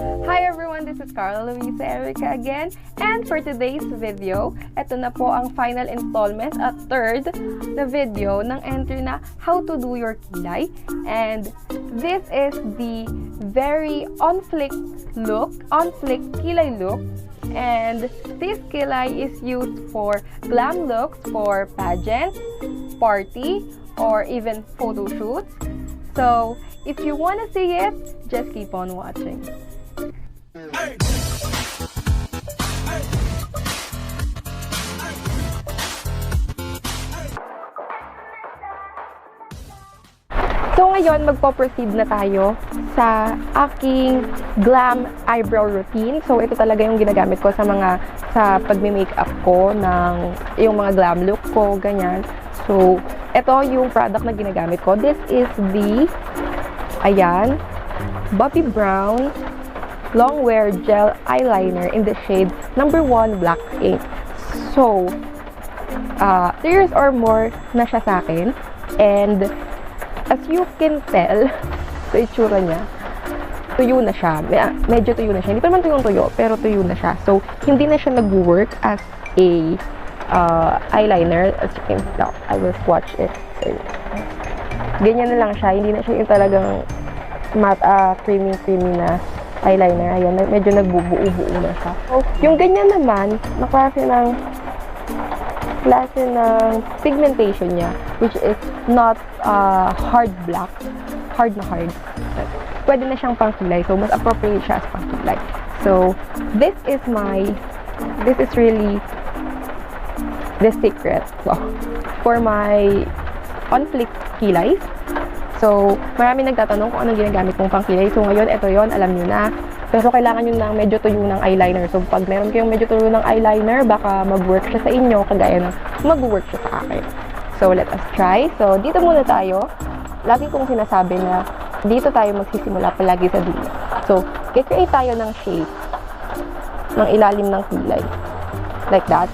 Hi everyone, this is carlaluisaerica again, and for today's video, ito na po ang final installment at third na video ng entry na how to do your kilay. And this is the very on-fleek Kilay Look. And this kilay is used for glam looks, for pageants, party, or even photo shoots. So, if you want to see it, just keep on watching. So ngayon, magpo-proceed na tayo sa aking glam eyebrow routine. So ito talaga yung ginagamit ko sa pagme-makeup ko ng yung mga glam look ko, ganyan. So ito yung product na ginagamit ko. This is the Bobbi Brown Long Wear Gel Eyeliner in the shade number 1 Black Ink. So 3 years or more na siya sa akin, and as you can tell sa itsura niya, tuyo na siya. Medyo tuyo na siya. Hindi pa naman tuyong-tuyo, pero tuyo na siya. So, hindi na siya nag-work as a eyeliner. As you can tell, I will swatch it. So, ganyan na lang siya. Hindi na siya yung talagang creamy na eyeliner. Ayan, medyo nagbubuo-buo na siya. So, yung ganyan naman, na klase ng pigmentation niya, which is not hard black, hard. Pwede na siyang pangkilay, so mas appropriate siya as pangkilay. So this is really the secret for my on-fleek kilay. So marami nagtatanong kung anong ginagamit kong pangkilay. So ngayon, ito yon, alam niyo na. Pero kailangan nyo ng medyo tuyo ng eyeliner. So, pag meron kayong medyo tuyo ng eyeliner, baka mag-work siya sa inyo, kagaya ng mag-work siya sa akin. So, let us try. So, dito muna tayo. Lagi kong sinasabi na dito tayo magsisimula palagi sa dulo. So, i-create tayo ng shape ng ilalim ng kilay. Like that.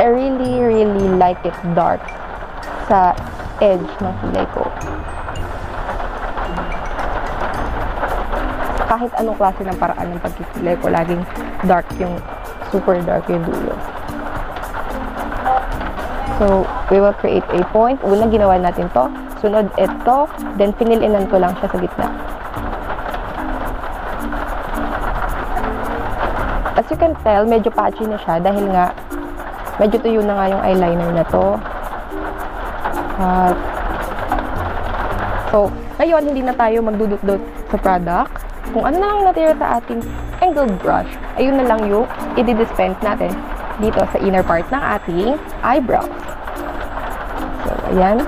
I really like it dark sa edge ng kilay ko. Kahit anong klase ng paraan ng pagkikilay ko, laging dark yung, super dark yung dulo. So, we will create a point. Unang ginawa natin to. Sunod ito. Then, pinilinan ko lang siya sa gitna. As you can tell, medyo patchy na siya dahil nga medyo tuyo na nga yung eyeliner na to. So, ngayon, hindi na tayo magdudot-dot sa product. Kung ano na lang natira sa ating angled brush, ayun na lang yung i-dispense natin dito sa inner part ng ating eyebrow. So, ayan.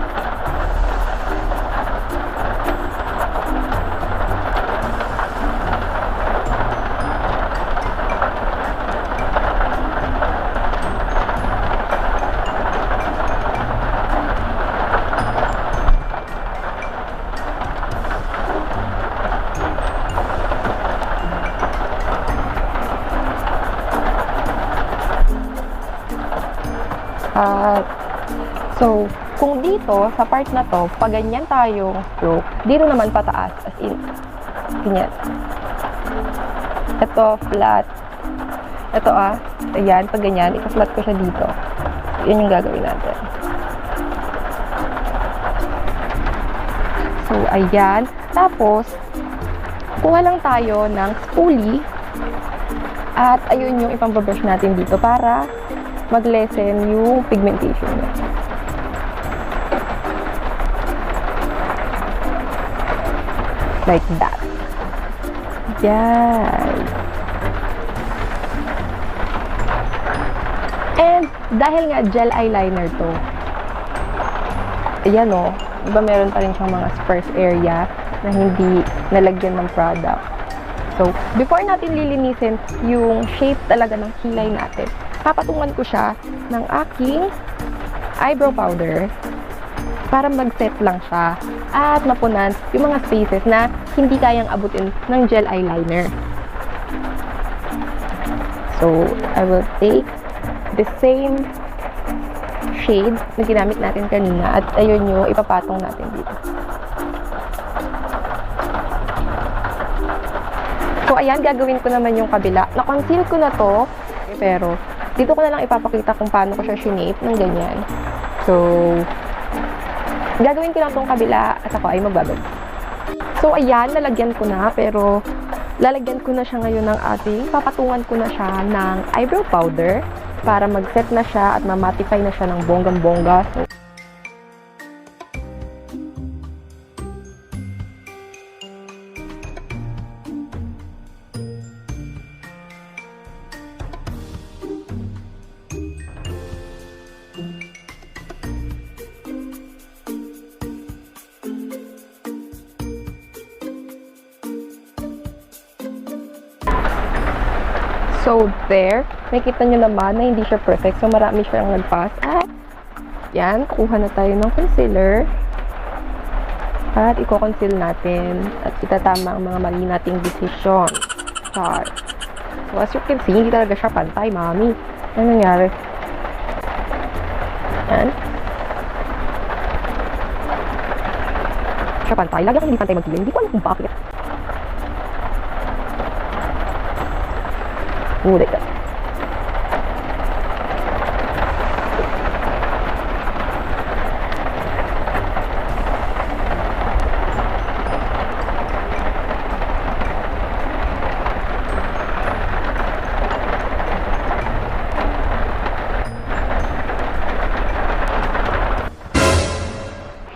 So, kung dito, sa part na to, pag ganyan tayong stroke, dito naman pataas, as in, ganyan. Ito, flat. Ito ayan, pag ganyan, ika-flat ko siya dito. Yan yung gagawin natin. So, ayan. Tapos, kuha lang tayo ng spoolie, at ayun yung ipambabrush natin dito para mag-lessen yung pigmentation niya. Like that. Yan. And dahil nga gel eyeliner to, ayan diba meron pa rin siyang mga sparse area na hindi nalagyan ng product. So, before natin lilinisin yung shape talaga ng kilay natin, papatungan ko siya ng aking eyebrow powder para mag-set lang siya at mapunan yung mga spaces na hindi kayang abutin ng gel eyeliner. So, I will take the same shade na ginamit natin kanina. At ayun yung ipapatong natin dito. So, ayan, gagawin ko naman yung kabila. Na-conceal ko na to, pero dito ko na lang ipapakita kung paano ko siya shinape ng ganyan. So, gagawin ko lang tong kabila at ako ay magbabag. So, ayan, nalagyan ko na, pero lalagyan ko na siya ngayon ng papatungan ko na siya ng eyebrow powder para mag-set na siya at ma-mattify na siya ng bonggang-bongga. So, there. Makikita nyo naman na hindi siya perfect. So, marami siyang nagpas. At, yan. Kuha na tayo ng concealer. At, i-conceal natin. At, itatama ang mga mali nating decision. Char. So, as you can see, hindi talaga siya pantay, mami. Ano nangyari? Yan. Siya pantay. Lagi ako hindi pantay magkilay. Hindi ko alam kung bakit. Like that.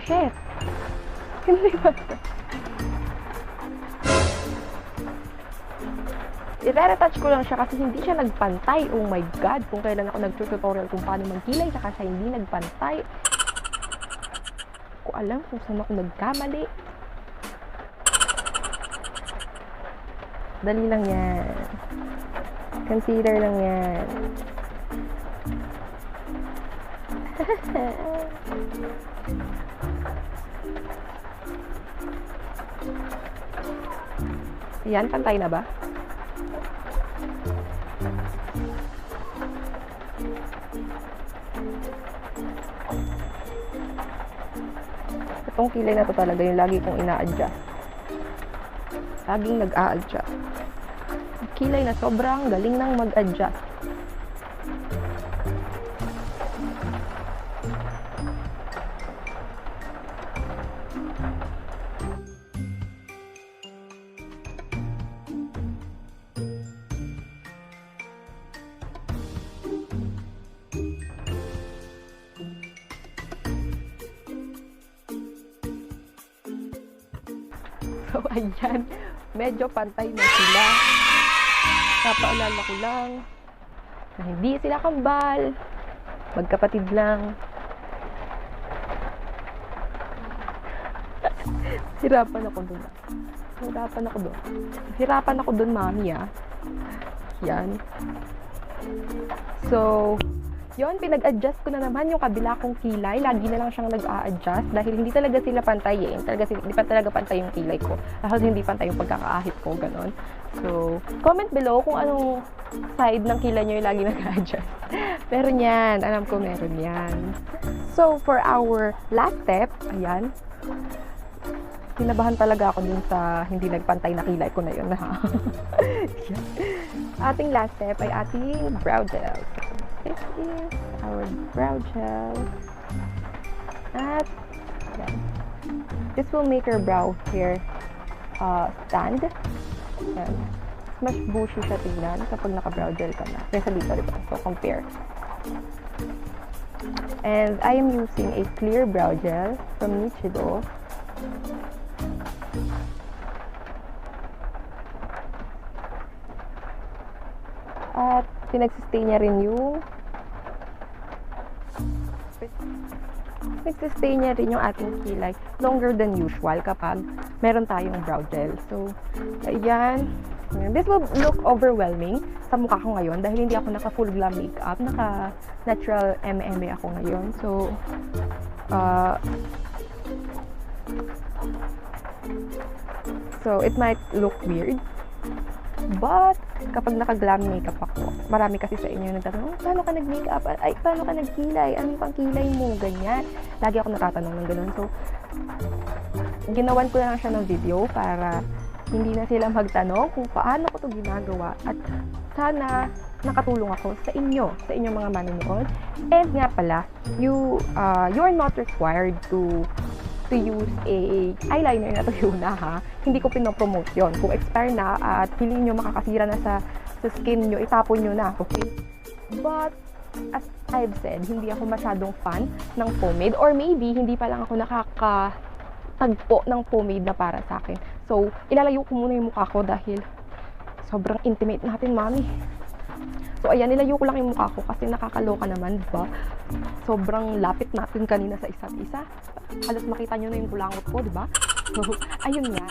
Shit. Hindi ba? I-retouch ko lang siya kasi hindi siya nagpantay. Oh my God! Kung kailan ako nag-tutorial kung paano magkilay, saka siya hindi nagpantay. Ko alam kung saan ako nagkamali. Dali lang yan. Concealer lang yan. Yan, pantay na ba? Itong kilay na to talaga yung lagi kong ina-adjust. Laging nag-a-adjust. Kilay na sobrang galing nang mag-adjust. So, ayan. Medyo pantay na sila. Napaalala ko lang na hindi sila kambal. Magkapatid lang. Hirapan ako dun. Hirapan ako dun, mami, ah. Yan. So, yon, pinag-adjust ko na naman yung kabila kong kilay. Lagi na lang siyang nag-a-adjust dahil hindi talaga sila pantay eh. Hindi pa talaga pantay yung kilay ko. Dahil hindi pantay yung pagkakaahit ko, ganon. So, comment below kung anong side ng kilay nyo yung lagi nag-a-adjust. Meron yan. Alam ko meron yan. So, for our last step, ayan. Kinabahan talaga ako dun sa hindi nagpantay na kilay ko na yun. Ating last step ay ating brow gel. This is our brow gel. At yan. This will make your brow hair stand. Yan. Mas bushy siya tignan kapag naka-brow gel ka na. Kaysa dito, diba? So, compare. And I am using a clear brow gel from Nichido. At pinagsistay niya rin yung ating kilay longer than usual kapag meron tayong brow gel. So, ayan. This will look overwhelming sa mukha ko ngayon dahil hindi ako naka full glam makeup. Naka natural MM ako ngayon. So, it might look weird. But, kapag naka-glam makeup ako, marami kasi sa inyo nagtatanong, paano ka nag-makeup? Ay, paano ka nag-kilay? Ano pang kilay mo? Ganyan. Lagi ako natatanong ng ganun. So, ginawan ko na lang siya ng video para hindi na sila magtanong kung paano ko to ginagawa. At sana nakatulong ako sa inyong mga manonood. And nga pala, you are not required to use a eyeliner na tuyo na, ha. Hindi ko pinopromote yon. Kung expire na at feeling nyo makakasira na sa skin nyo, itapon nyo na, okay? But, as I've said, hindi ako masyadong fan ng pomade, or maybe, hindi pa lang ako nakakatagpo ng pomade na para sa akin. So, ilalayo ko muna yung mukha ko dahil sobrang intimate natin, mami. So, ayan, nilayo ko lang yung mukha ko kasi nakakaloka naman, diba? Sobrang lapit natin kanina sa isa't isa. Halos makita nyo na yung kulangot ko, diba? So, ayun nga,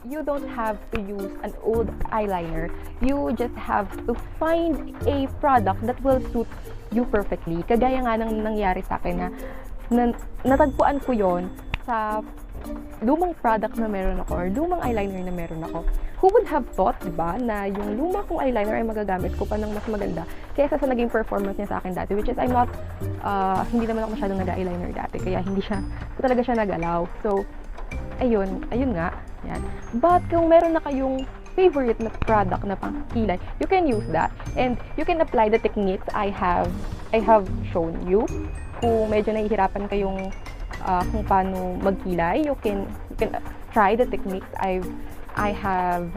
you don't have to use an old eyeliner. You just have to find a product that will suit you perfectly. Kagaya nga nang nangyari sa akin na natagpuan ko yon sa lumang product na meron ako or lumang eyeliner na meron ako. Who would have thought, diba, na yung luma kong eyeliner ay magagamit ko pa ng mas maganda kaysa sa naging performance niya sa akin dati, which is I'm not, hindi naman ako masyadong nag-eyeliner dati, kaya hindi talaga siya nagalaw. So, ayun nga, yan. But, kung meron na kayong favorite na product na pang kilay, you can use that, and you can apply the techniques I have shown you. Kung medyo nahihirapan kayong kung paano magkilay, you can try the techniques I have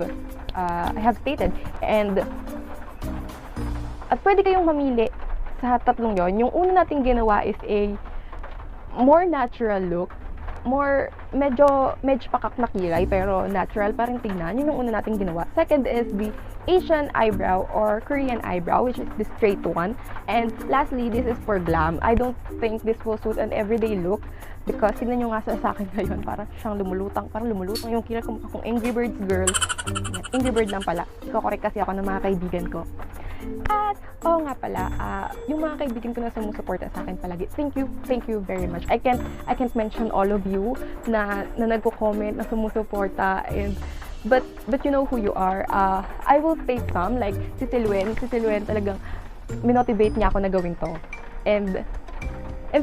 stated, and at pwede kayong mamili sa tatlong yon. Yung una nating ginawa is a more natural look, medyo pakak na kilay pero natural pa rin tignan. Yun yung una nating ginawa. Second is the Asian eyebrow or Korean eyebrow, which is the straight one. And lastly, this is for glam. I don't think this will suit an everyday look because tignan nyo nga sa akin ngayon, parang siyang lumulutang yung kilay ko, mukha kong Angry Birds girl. Angry Bird lang pala. Iko-correct kasi ako ng mga kaibigan ko. At, nga pala, yung mga kaibigan ko na sumusuporta sa akin palagi, thank you very much. I can't mention all of you na nagko-comment, na sumusuporta, but you know who you are. I will state some, like, si Silwen talagang minotivate niya ako na gawin to. And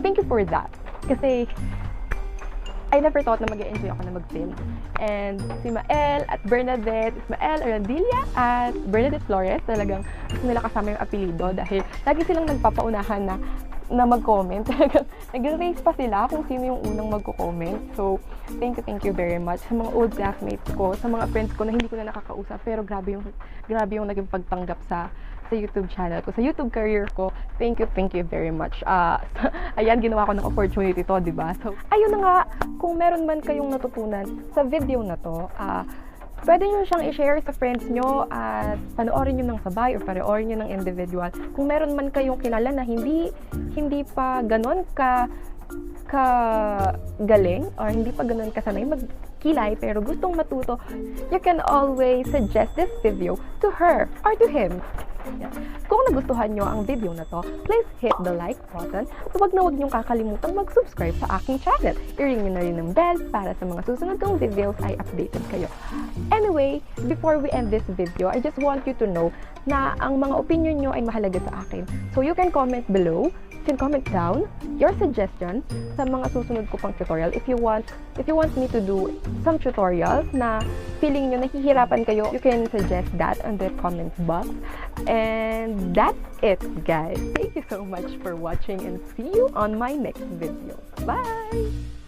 thank you for that. Kasi, I never thought na mag-enjoy ako na mag-film. And si Mael at Bernadette, Ismael Arandilla at Bernadette Flores, talagang gusto nila kasama yung apelido dahil lagi silang nagpapaunahan na mag-comment. Talagang nag-raise pa sila kung sino yung unang magko-comment. So, thank you very much sa mga old classmates ko, sa mga friends ko na hindi ko na nakakausap, pero grabe yung naging pagtanggap sa YouTube channel ko, sa YouTube career ko. Thank you very much. Ayan, ginawa ko ng opportunity to, diba? So, ayun na nga, kung meron man kayong natutunan sa video na to, pwede nyo siyang i-share sa friends nyo at panoorin nyo ng sabay or panoorin nyo ng individual. Kung meron man kayong kilala na hindi pa ganon ka galing or hindi pa ganon kasanay magkilay pero gustong matuto, you can always suggest this video to her or to him. Yeah. Kung nagustuhan nyo ang video na to, please hit the like button at huwag niyong kakalimutan mag-subscribe sa aking channel. I-ring nyo na rin ng bell para sa mga susunod kong videos ay updated kayo. Anyway, before we end this video, I just want you to know na ang mga opinion nyo ay mahalaga sa akin. So you can comment below, you can comment down your suggestions sa mga susunod ko pang tutorial. If you want me to do some tutorials na feeling nyo nahihirapan kayo, you can suggest that on the comment box. And that's it, guys. Thank you so much for watching and see you on my next video. Bye!